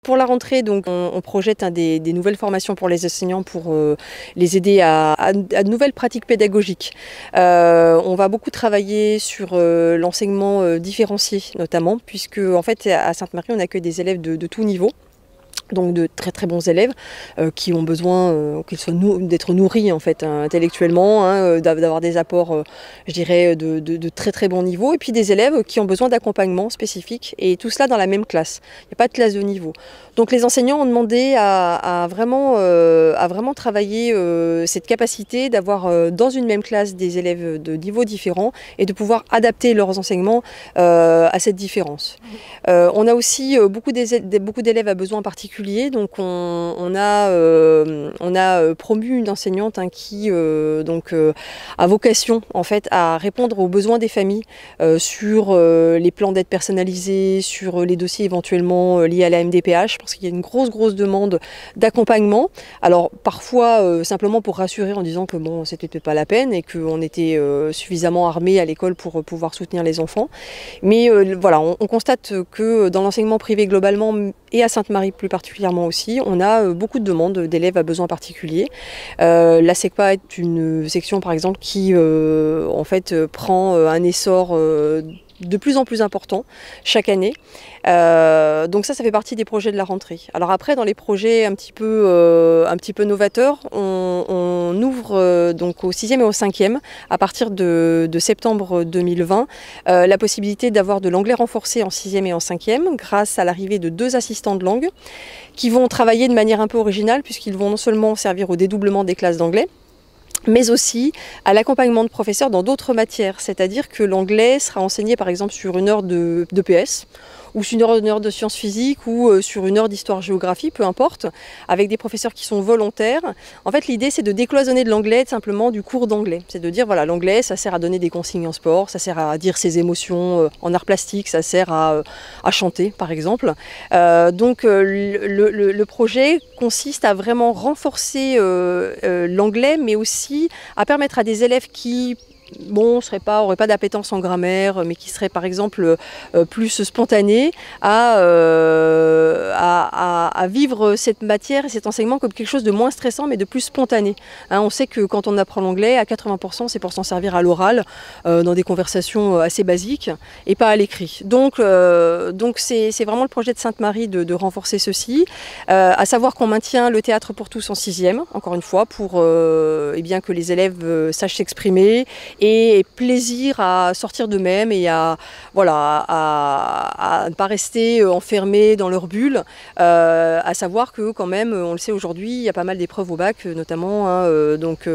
Pour la rentrée, donc, on projette des nouvelles formations pour les enseignants pour les aider à de nouvelles pratiques pédagogiques. On va beaucoup travailler sur l'enseignement différencié notamment, puisque en fait à Sainte-Marie on accueille des élèves de tout niveau. Donc de très très bons élèves qui ont besoin d'être nourris en fait intellectuellement, d'avoir des apports je dirais de très très bon niveau, et puis des élèves qui ont besoin d'accompagnement spécifique, et tout cela dans la même classe. Il n'y a pas de classe de niveau. Donc les enseignants ont demandé à vraiment travailler cette capacité d'avoir dans une même classe des élèves de niveaux différents et de pouvoir adapter leurs enseignements à cette différence. On a aussi beaucoup d'élèves à besoins particuliers. Donc on a promu une enseignante qui a vocation en fait à répondre aux besoins des familles sur les plans d'aide personnalisés, sur les dossiers éventuellement liés à la MDPH, parce qu'il y a une grosse demande d'accompagnement. Alors parfois simplement pour rassurer en disant que bon, c'était peut-être pas la peine et qu'on était suffisamment armés à l'école pour pouvoir soutenir les enfants. Mais voilà, on constate que dans l'enseignement privé globalement et à Sainte-Marie plus particulièrement aussi, on a beaucoup de demandes d'élèves à besoins particuliers. La SECPA est une section par exemple qui en fait prend un essor de plus en plus important chaque année. Donc ça fait partie des projets de la rentrée. Alors après, dans les projets un petit peu novateurs, on ouvre donc au 6e et au 5e, à partir de septembre 2020, la possibilité d'avoir de l'anglais renforcé en 6e et en 5e, grâce à l'arrivée de 2 assistants de langue, qui vont travailler de manière un peu originale, puisqu'ils vont non seulement servir au dédoublement des classes d'anglais, mais aussi à l'accompagnement de professeurs dans d'autres matières. C'est-à-dire que l'anglais sera enseigné par exemple sur une heure de PS, ou sur une heure de sciences physiques, ou sur une heure d'histoire-géographie, peu importe, avec des professeurs qui sont volontaires. En fait, l'idée, c'est de décloisonner de l'anglais simplement du cours d'anglais. C'est de dire, voilà, l'anglais, ça sert à donner des consignes en sport, ça sert à dire ses émotions en art plastique, ça sert à chanter, par exemple. Donc, le projet consiste à vraiment renforcer l'anglais, mais aussi à permettre à des élèves qui n'auraient pas d'appétence en grammaire, mais qui seraient par exemple plus spontanés à vivre cette matière et cet enseignement comme quelque chose de moins stressant, mais de plus spontané. On sait que quand on apprend l'anglais, à 80%, c'est pour s'en servir à l'oral, dans des conversations assez basiques, et pas à l'écrit. Donc c'est vraiment le projet de Sainte-Marie de renforcer ceci, à savoir qu'on maintient le théâtre pour tous en 6e, encore une fois, pour que les élèves sachent s'exprimer, et plaisir à sortir d'eux-mêmes et à ne pas rester enfermés dans leur bulle, à savoir que quand même, on le sait aujourd'hui, il y a pas mal d'épreuves au bac notamment,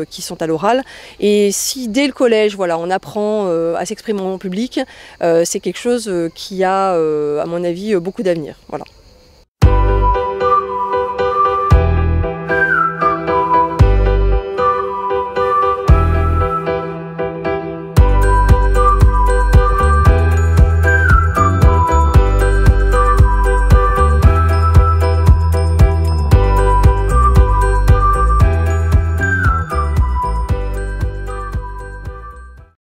qui sont à l'oral, et si dès le collège on apprend à s'exprimer en public, c'est quelque chose qui a à mon avis beaucoup d'avenir. Voilà.